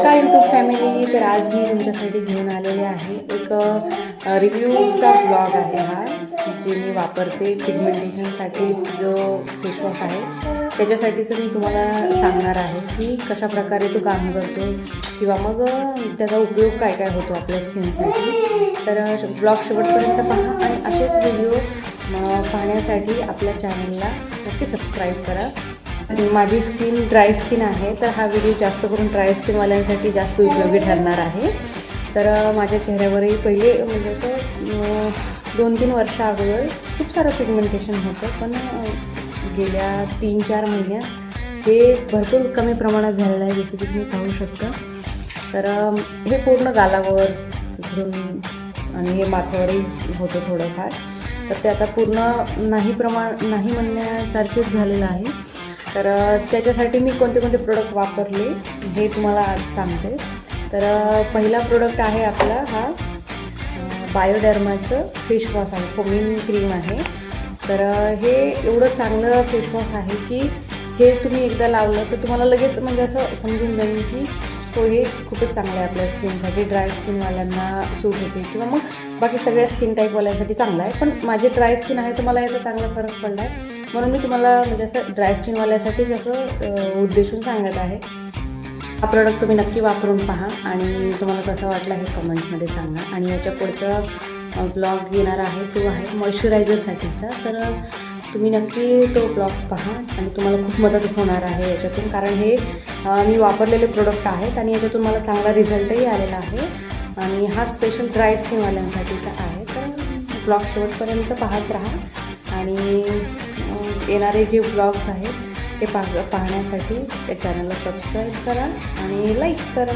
नमस्कार YouTube family. तर आज मी तुमच्यासाठी घेऊन आलेले आहे एक रिव्ह्यूचा ब्लॉग आहे हा, जे मी वापरते पिगमेंटेशनसाठी. जो फेसवॉश आहे त्याच्यासाठीचं मी तुम्हाला सांगणार आहे की कशाप्रकारे तो काम करतो किंवा मग त्याचा उपयोग काय काय होतो आपल्या स्किनसाठी. तर ब्लॉग शेवटपर्यंत पहा आणि असेच व्हिडिओ पाहण्यासाठी आपल्या चॅनलला नक्की सबस्क्राईब करा. माझी स्किन ड्राय स्किन आहे, तर हा व्हिडिओ जास्त करून ड्राय स्किनवाल्यांसाठी जास्त उपयोगी ठरणार आहे. तर माझ्या चेहऱ्यावरही पहिले म्हणजे असं 2-3 वर्ष अगोदर खूप सारं पिगमेंटेशन होतं, पण गेल्या 3-4 महिन्यात हे भरपूर कमी प्रमाणात झालेलं आहे, जसं की तुम्ही पाहू शकता. तर हे पूर्ण गालावर इकडून आणि हे माथ्यावरही होतं थोडंफार. तर ते आता पूर्ण नाही म्हणण्यासारखेच झालेलं आहे. तर त्याच्यासाठी मी कोणते कोणते प्रोडक्ट वापरले हे तुम्हाला आज सांगते. तर पहिला प्रोडक्ट आहे आपला हा बायोडर्माचं फेसवॉश आहे, फोमिंग क्रीम आहे. तर हे एवढं चांगलं फेसवॉश आहे की हे तुम्ही एकदा लावलं तर तुम्हाला लगेच म्हणजे असं समजून जाईल की हे खूपच चांगलं आहे आपल्या स्किनसाठी. ड्राय स्किनवाल्यांना सूट होते किंवा मग बाकी सगळ्या स्किन टाईपवाल्यांसाठी चांगलं आहे, पण माझी ड्राय स्किन आहे तर मला याचा चांगला फरक पडला आहे, म्हणून मी तुम्हाला म्हणजे असं ड्राय स्किनवाल्यासाठीच असं उद्देशून सांगत आहे. हा प्रोडक्ट तुम्ही नक्की वापरून पहा आणि तुम्हाला कसं वाटलं हे कमेंट्समध्ये सांगा. आणि याच्या पुढचा ब्लॉग येणार आहे तो आहे मॉइश्चरायझरसाठीचा. तर तुम्ही नक्की तो ब्लॉग पहा आणि तुम्हाला खूप मदत होणार आहे याच्यातून, कारण हे मी वापरलेले प्रोडक्ट आहेत आणि याच्यातून मला चांगला रिझल्टही आलेला आहे. आणि हा स्पेशल ड्राय स्किनवाल्यांसाठीचा आहे. तर ब्लॉग शेवटपर्यंत पाहत राहा आणि येणारे जे ब्लॉग्स आहेत ते पाहण्यासाठी त्या चॅनलला सबस्क्राईब करा आणि लाईक करा.